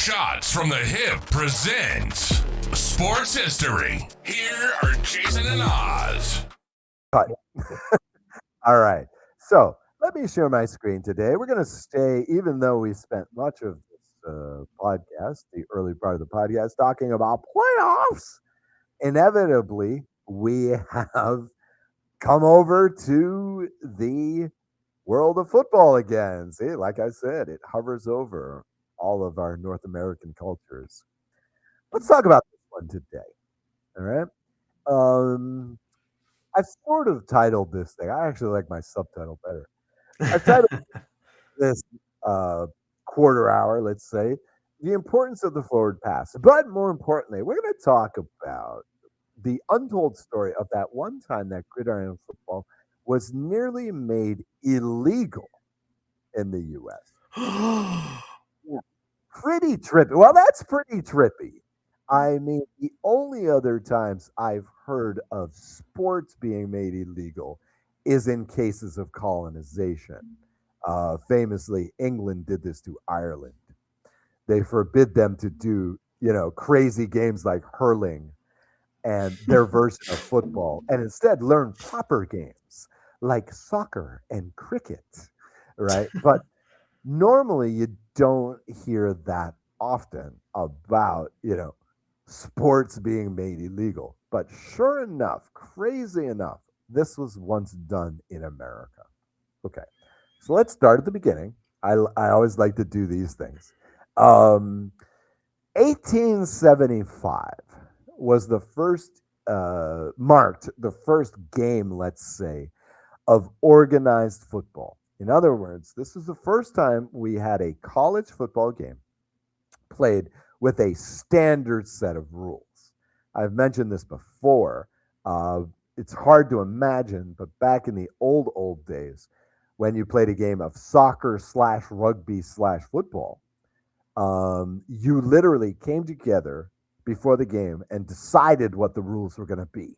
Shots from the Hip presents Sports History. Here are Jason and Oz. Cut. All right. So let me share my screen today. We're going to stay, even though we spent much of this podcast, the early part of the podcast, talking about playoffs. Inevitably, we have come over to the world of football again. See, like I said, it hovers over all of our North American cultures. Let's talk about this one today. All right. Um, I've sort of titled this thing. I actually like my subtitle better. I've titled this quarter hour, let's say, the importance of the forward pass. But more importantly, we're going to talk about the untold story of that one time that gridiron football was nearly made illegal in the U.S. Yeah, pretty trippy. Well, that's pretty trippy. I mean, the only other times I've heard of sports being made illegal is in cases of colonization. Famously, England did this to Ireland. They forbid them to do, crazy games like hurling and their version of football, and instead learn proper games like soccer and cricket, right? But normally you don't hear that often about, sports being made illegal. But sure enough, crazy enough, this was once done in America. Okay. So let's start at the beginning. I always like to do these things. 1875 was the first, marked the first game, let's say, of organized football. In other words, this is the first time we had a college football game played with a standard set of rules. I've mentioned this before. It's hard to imagine, but back in the old days, when you played a game of soccer slash rugby slash football, you literally came together before the game and decided what the rules were going to be.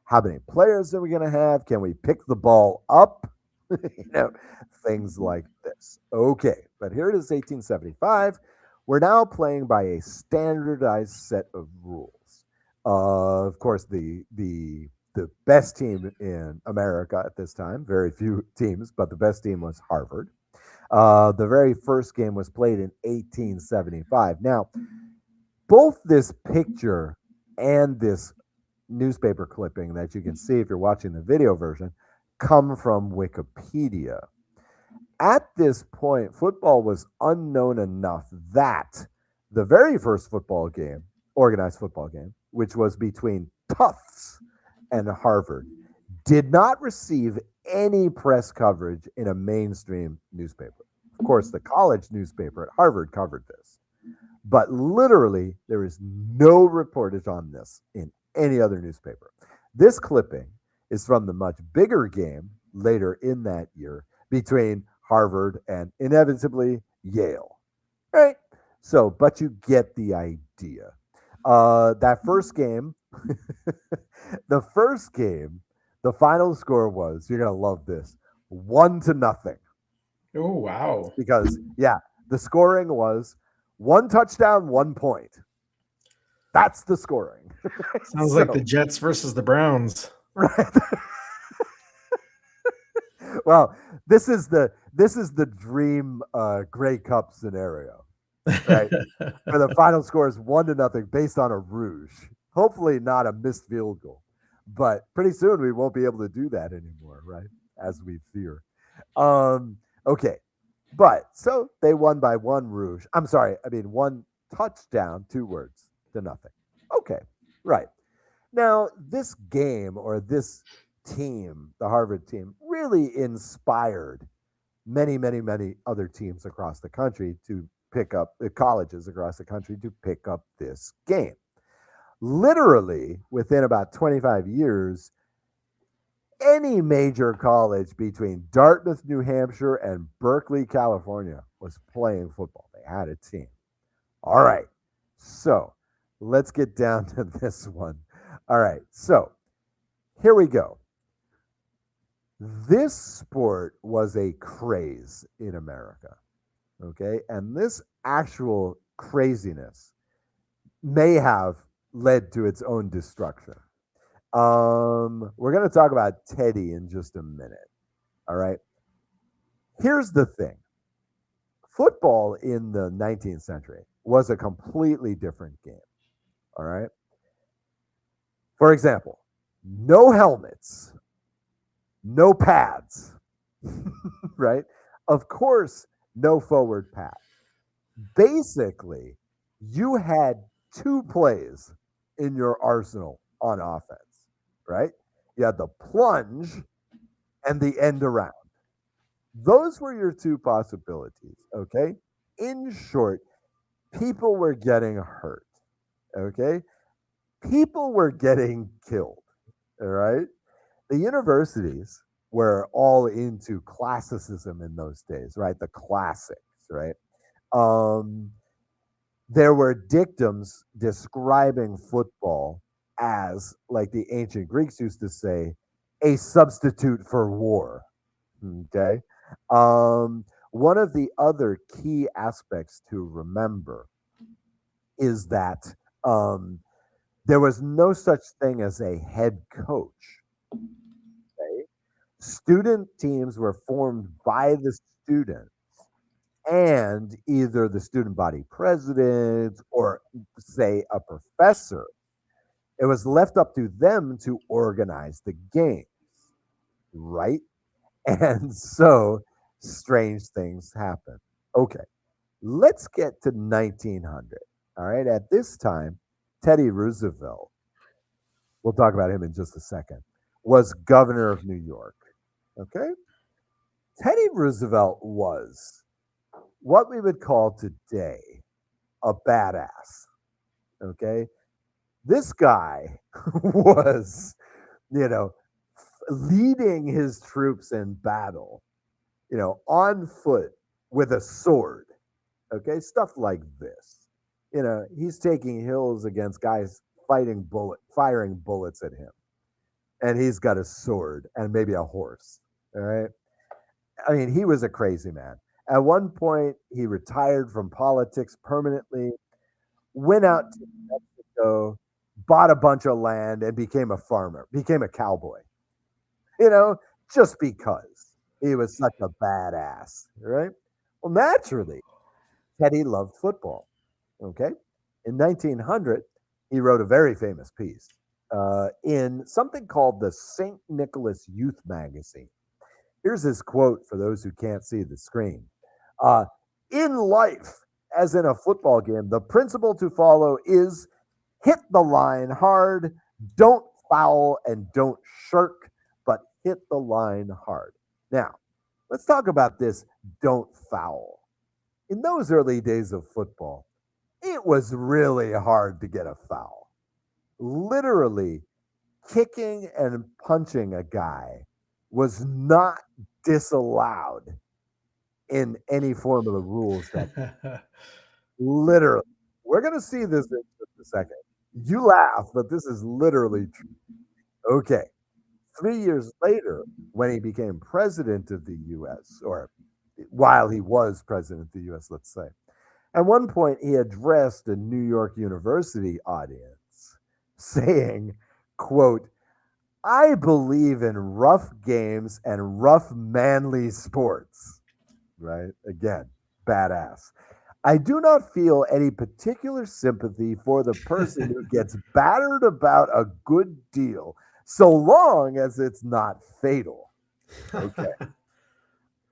How many players are we going to have? Can we pick the ball up? you know, Things like this. Okay, but here it is, 1875. We're now playing by a standardized set of rules. Of course, the best team in America at this time, very few teams, but the best team was Harvard. The very first game was played in 1875. Now, both this picture and this newspaper clipping that you can see if you're watching the video version come from Wikipedia. At this point, football was unknown enough that the very first football game, organized football game, which was between Tufts and Harvard, did not receive any press coverage in a mainstream newspaper. Of course, the college newspaper at Harvard covered this, but literally there is no reportage on this in any other newspaper. This clipping is from the much bigger game later in that year between Harvard and inevitably Yale. Right? So, but you get the idea. That first game, the first game, the final score was, you're going to love this, 1-0. Oh, wow. Because, yeah, the scoring was 1 touchdown, 1 point. That's the scoring. Sounds like the Jets versus the Browns. Right. Well, this is the dream Grey Cup scenario, right? Where the final score is 1-0 based on a rouge. Hopefully not a missed field goal. But pretty soon we won't be able to do that anymore, right? As we fear. Okay. But so they won by 1 rouge. I'm sorry, 1 touchdown, 2 words to nothing. Okay. Right. Now, this game or this team, the Harvard team, really inspired many, many, many other teams across the country to pick up, colleges across the country to pick up this game. Literally, within about 25 years, any major college between Dartmouth, New Hampshire, and Berkeley, California was playing football. They had a team. All right. So let's get down to this one. All right. So here we go. This sport was a craze in America. Okay. And this actual, craziness may have led to its own destruction. We're going to talk about Teddy in just a minute. All right. Here's the thing. Football in the 19th century was a completely different game. All right. For example, no helmets, no pads, right? Of course, no forward pass. Basically, you had two plays in your arsenal on offense, right? You had the plunge and the end around. Those were your two possibilities, okay? In short, people were getting hurt, okay? People were getting killed, all right? The universities were all into classicism in those days, right? The classics, right? Um, there were dictums describing football as, like the ancient Greeks used to say, a substitute for war. Okay. One of the other key aspects to remember is that there was no such thing as a head coach. Okay? Student teams were formed by the student and either the student body president or, say, a professor. It was left up to them to organize the games, right? And so strange things happen. Okay, let's get to 1900. All right, at this time, Teddy Roosevelt, we'll talk about him in just a second, was governor of New York. Okay, Teddy Roosevelt was what we would call today a badass. Okay, this guy was, you know, leading his troops in battle, on foot with a sword. Okay, stuff like this. He's taking hills against guys firing bullets at him, and he's got a sword and maybe a horse. All right. I mean, he was a crazy man. At one point, he retired from politics permanently, went out to Mexico, bought a bunch of land, and became a farmer, became a cowboy. You know, just because he was such a badass, right? Well, naturally, Teddy loved football. Okay. In 1900, he wrote a very famous piece in something called the St. Nicholas Youth Magazine. Here's his quote for those who can't see the screen. Uh, in life, as in a football game, the principle to follow is hit the line hard, don't foul, and don't shirk, but hit the line hard. Now, let's talk about this don't foul. In those early days of football, it was really hard to get a foul. Literally, kicking and punching a guy was not disallowed in any form of the rules that literally. We're going to see this in just a second. You laugh, but this is literally true. Okay. 3 years later, when he became president of the U.S., or while he was president of the U.S., let's say, at one point he addressed a New York University audience saying, quote, I believe in rough games and rough manly sports, right? Again, badass. I do not feel any particular sympathy for the person who gets battered about a good deal, so long as it's not fatal. Okay.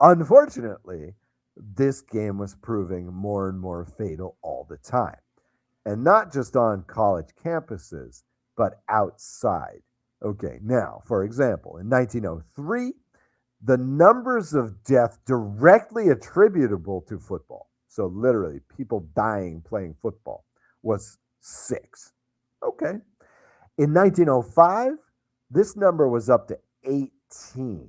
Unfortunately, this game was proving more and more fatal all the time, and not just on college campuses, but outside. Okay, now, for example, in 1903, the numbers of death directly attributable to football, so literally people dying playing football, was 6. Okay. In 1905, this number was up to 18.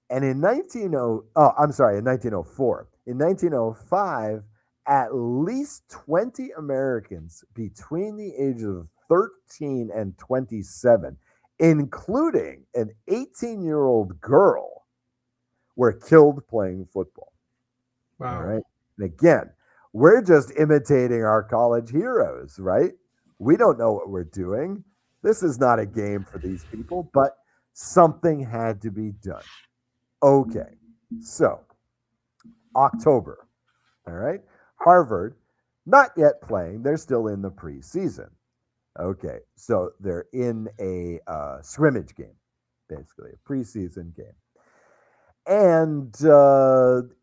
And in 1904. In 1905, at least 20 Americans between the ages of 13 and 27, including an 18-year-old girl, were killed playing football. Wow. All right. And again, We're just imitating our college heroes, right? We don't know what we're doing. This is not a game for these people, but something had to be done. Okay, so October, all right? Harvard, not yet playing. They're still in the preseason. Okay, so they're in a scrimmage game, basically, a preseason game. And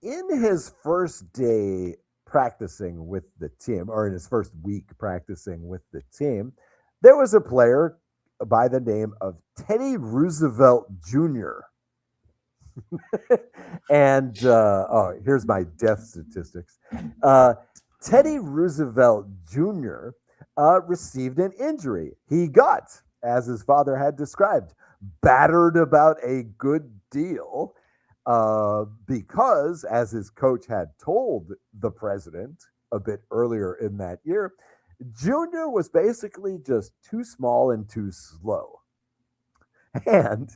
in his first day practicing with the team, or in his first week practicing with the team, there was a player by the name of Teddy Roosevelt Jr. And here's my death statistics. Teddy Roosevelt Jr. Received an injury. He got, as his father had described, battered about a good deal because, as his coach had told the president a bit earlier in that year, Junior was basically just too small and too slow. And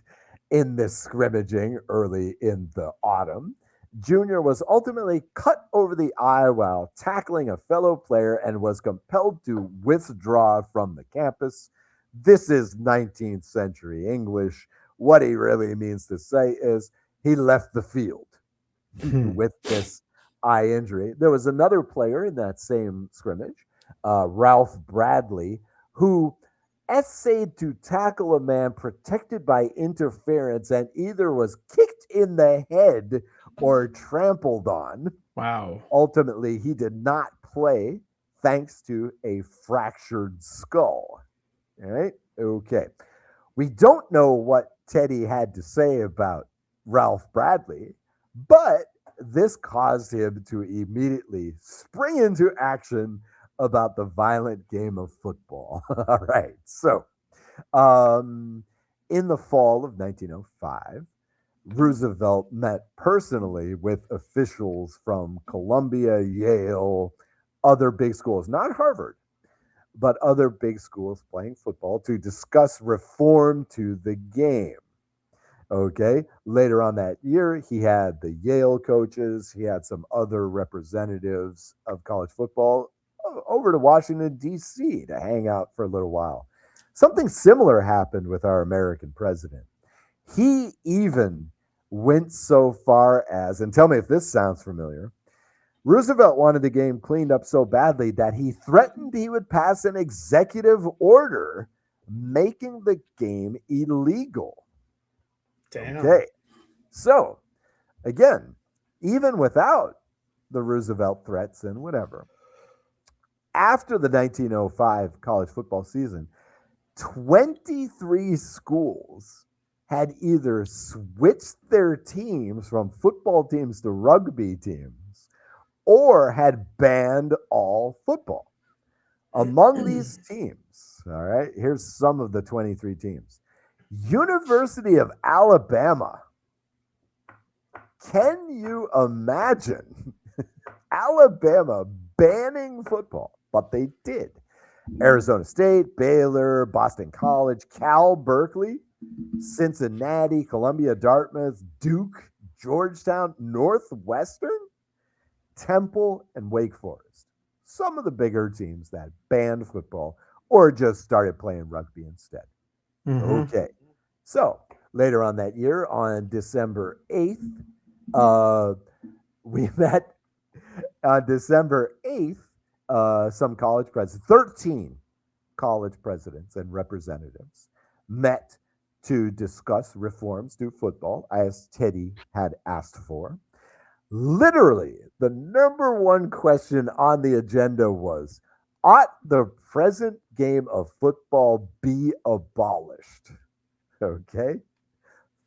in this scrimmaging early in the autumn, Junior was ultimately cut over the eye while tackling a fellow player and was compelled to withdraw from the campus. This is 19th century English. What he really means to say is he left the field with this eye injury. There was another player in that same scrimmage, Ralph Bradley, who essayed to tackle a man protected by interference and either was kicked in the head or trampled on. Wow. Ultimately, he did not play thanks to a fractured skull. All right. Okay. We don't know what Teddy had to say about Ralph Bradley, but this caused him to immediately spring into action about the violent game of football. All right. So, in the fall of 1905, Roosevelt met personally with officials from Columbia, Yale, other big schools, not Harvard, but other big schools playing football to discuss reform to the game. Okay. Later on that year, he had the Yale coaches, he had some other representatives of college football over to Washington, D.C. to hang out for a little while. Something similar happened with our American president. He even went so far as, and tell me if this sounds familiar, Roosevelt wanted the game cleaned up so badly that he threatened he would pass an executive order making the game illegal. Damn. Okay. So, again, even without the Roosevelt threats and whatever, after the 1905 college football season, 23 schools had either switched their teams from football teams to rugby teams or had banned all football. Among these teams, all right, here's some of the 23 teams. University of Alabama. Can you imagine Alabama banning football? But they did. Arizona State, Baylor, Boston College, Cal Berkeley, Cincinnati, Columbia, Dartmouth, Duke, Georgetown, Northwestern, Temple, and Wake Forest. Some of the bigger teams that banned football or just started playing rugby instead. Mm-hmm. Okay. So later on that year, on December 8th, we met on December 8th, some college presidents, 13 college presidents and representatives met to discuss reforms to football, as Teddy had asked for. Literally, the number one question on the agenda was, ought the present game of football be abolished? Okay.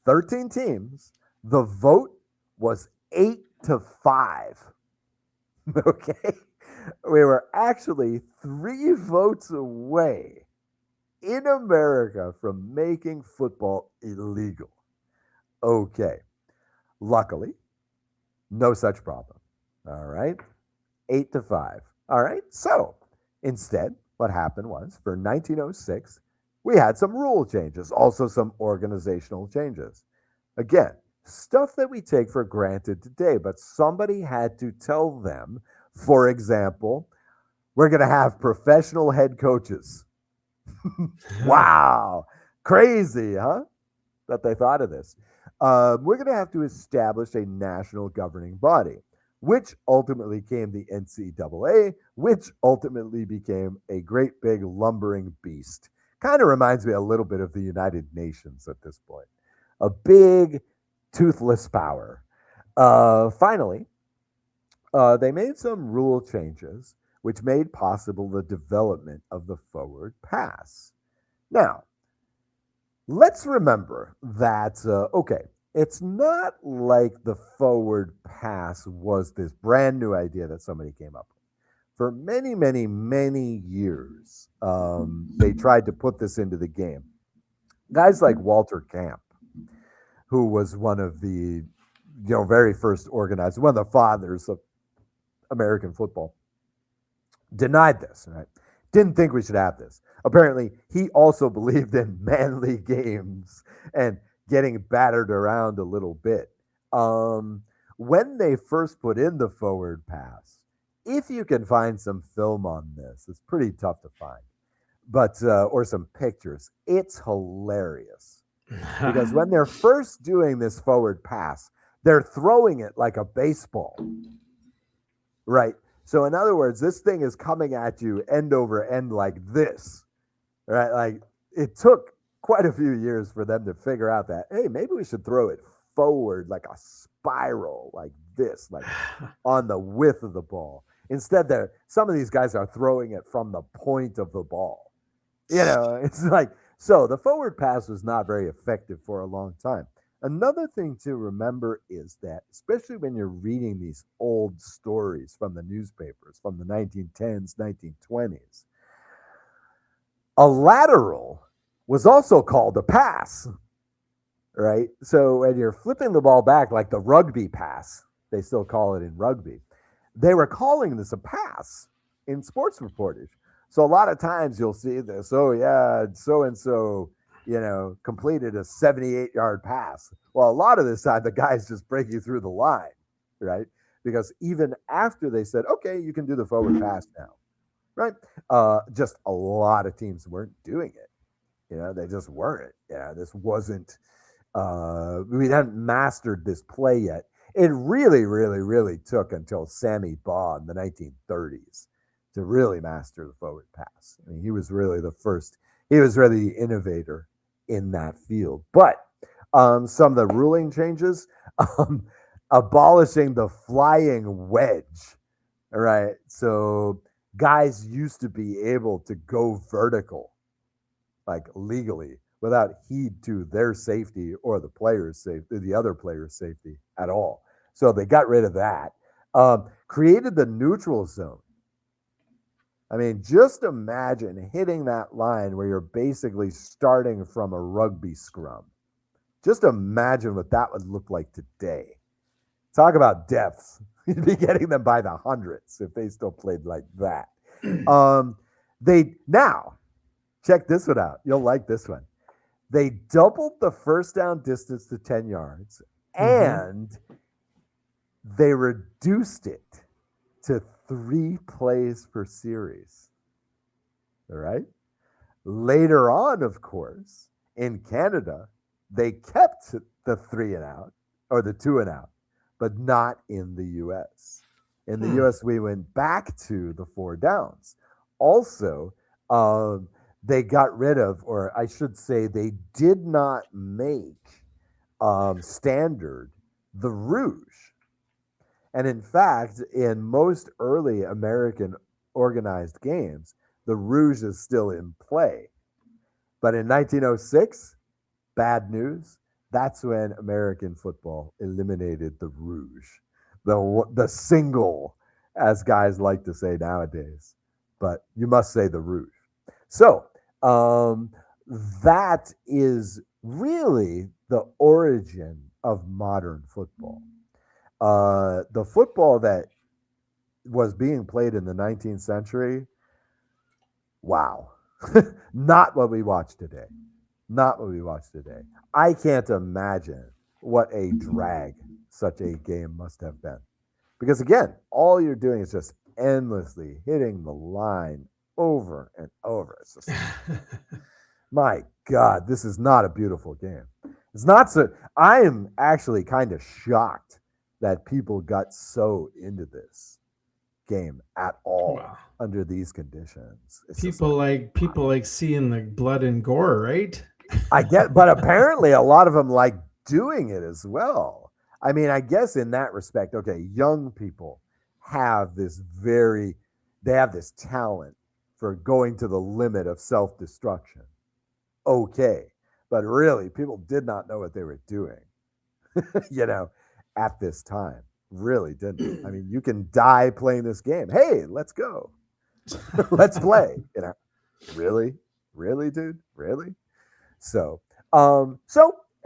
13 teams. The vote was 8-5. Okay. We were actually 3 votes away in America from making football illegal. Okay. Luckily, no such problem. All right. 8-5. All right. So instead, what happened was for 1906, we had some rule changes, also some organizational changes. Again, stuff that we take for granted today, but somebody had to tell them For example, we're going to have professional head coaches. Wow. Crazy, huh? That they thought of this. We're going to have to establish a national governing body, which ultimately became the NCAA, which ultimately became a great big lumbering beast. Kind of reminds me a little bit of the United Nations at this point. A big, toothless power. Finally, they made some rule changes which made possible the development of the forward pass. Now, let's remember that, okay, it's not like the forward pass was this brand new idea that somebody came up with. For many, many, many years, they tried to put this into the game. Guys like Walter Camp, who was one of the very first organizers, one of the fathers of American football, denied this, right? Didn't think we should have this. Apparently, he also believed in manly games and getting battered around a little bit. When they first put in the forward pass, if you can find some film on this, it's pretty tough to find, but or some pictures, it's hilarious because when they're first doing this forward pass, they're throwing it like a baseball, right? So in other words, this thing is coming at you end over end like this, right? Like it took quite a few years for them to figure out that, hey, maybe we should throw it forward like a spiral, like this, like on the width of the ball. Instead, some of these guys are throwing it from the point of the ball. It's like, so the forward pass was not very effective for a long time. Another thing to remember is that, especially when you're reading these old stories from the newspapers from the 1910s, 1920s, a lateral was also called a pass, right? So when you're flipping the ball back, like the rugby pass, they still call it in rugby, they were calling this a pass in sports reportage. So a lot of times you'll see this, oh yeah, so-and-so, completed a 78-yard pass. Well, a lot of this time, the guy's just breaking through the line, right? Because even after they said, okay, you can do the forward pass now, right? Just a lot of teams weren't doing it. They just weren't. Yeah, this wasn't, we hadn't mastered this play yet. It really, really, really took until Sammy Baugh in the 1930s to really master the forward pass. I mean, he was really the first, he was really the innovator in that field. But some of the ruling changes, abolishing the flying wedge, all right? So guys used to be able to go vertical, like legally, without heed to their safety or the player's safety, the other player's safety at all. So they got rid of that. Created the neutral zone. I mean, just imagine hitting that line where you're basically starting from a rugby scrum. Just imagine what that would look like today. Talk about deaths. You'd be getting them by the hundreds if they still played like that. Now, check this one out. You'll like this one. They doubled the first down distance to 10 yards, and they reduced it to 3 plays per series. All right. Later on, of course, in Canada, they kept the 3 and out or the 2 and out, but not in the US. In the US, we went back to the 4 downs. Also, they got rid of, or I should say, they did not make standard the rouge. And in fact, in most early American organized games, the rouge is still in play. But in 1906, bad news, that's when American football eliminated the rouge, the single, as guys like to say nowadays. But you must say the rouge. So that is really the origin of modern football. The football that was being played in the 19th century, wow. Not what we watch today. Not what we watch today. I can't imagine what a drag such a game must have been. Because again, all you're doing is just endlessly hitting the line over and over. It's just, my God, this is not a beautiful game. It's not so. I am actually kind of shocked that people got so into this game at all Wow. under these conditions. It's just People like seeing the blood and gore, right? I get, but apparently a lot of them like doing it as well. I mean, I guess in that respect, okay, young people have they have this talent for going to the limit of self destruction. Okay. But really, people did not know what they were doing, at this time. Really didn't. I mean, you can die playing this game. Hey, let's go. Let's play. Really? Really, dude? Really? So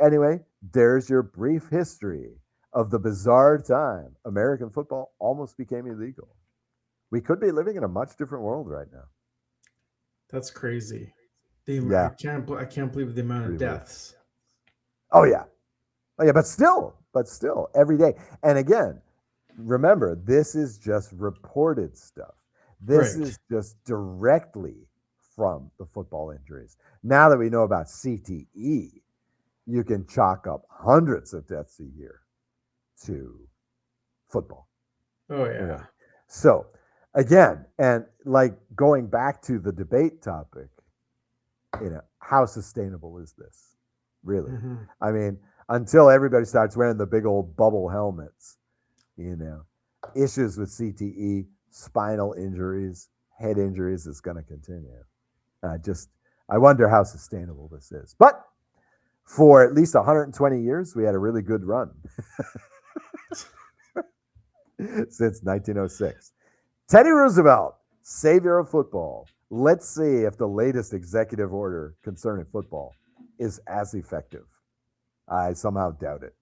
anyway, there's your brief history of the bizarre time American football almost became illegal. We could be living in a much different world right now. That's crazy. Yeah, I can't believe the amount of pretty weird. deaths. Oh yeah, oh yeah, but still, every day. And again, remember, this is just reported stuff. This Right. is just directly from the football injuries. Now that we know about CTE, you can chalk up hundreds of deaths a year to football. Oh You yeah. know. So again, and like going back to the debate topic, how sustainable is this? Really? Hmm. I mean, until everybody starts wearing the big old bubble helmets, you know, issues with CTE, spinal injuries, head injuries is going to continue. I wonder how sustainable this is. But for at least 120 years, we had a really good run since 1906. Teddy Roosevelt, savior of football. Let's see if the latest executive order concerning football is as effective. I somehow doubt it.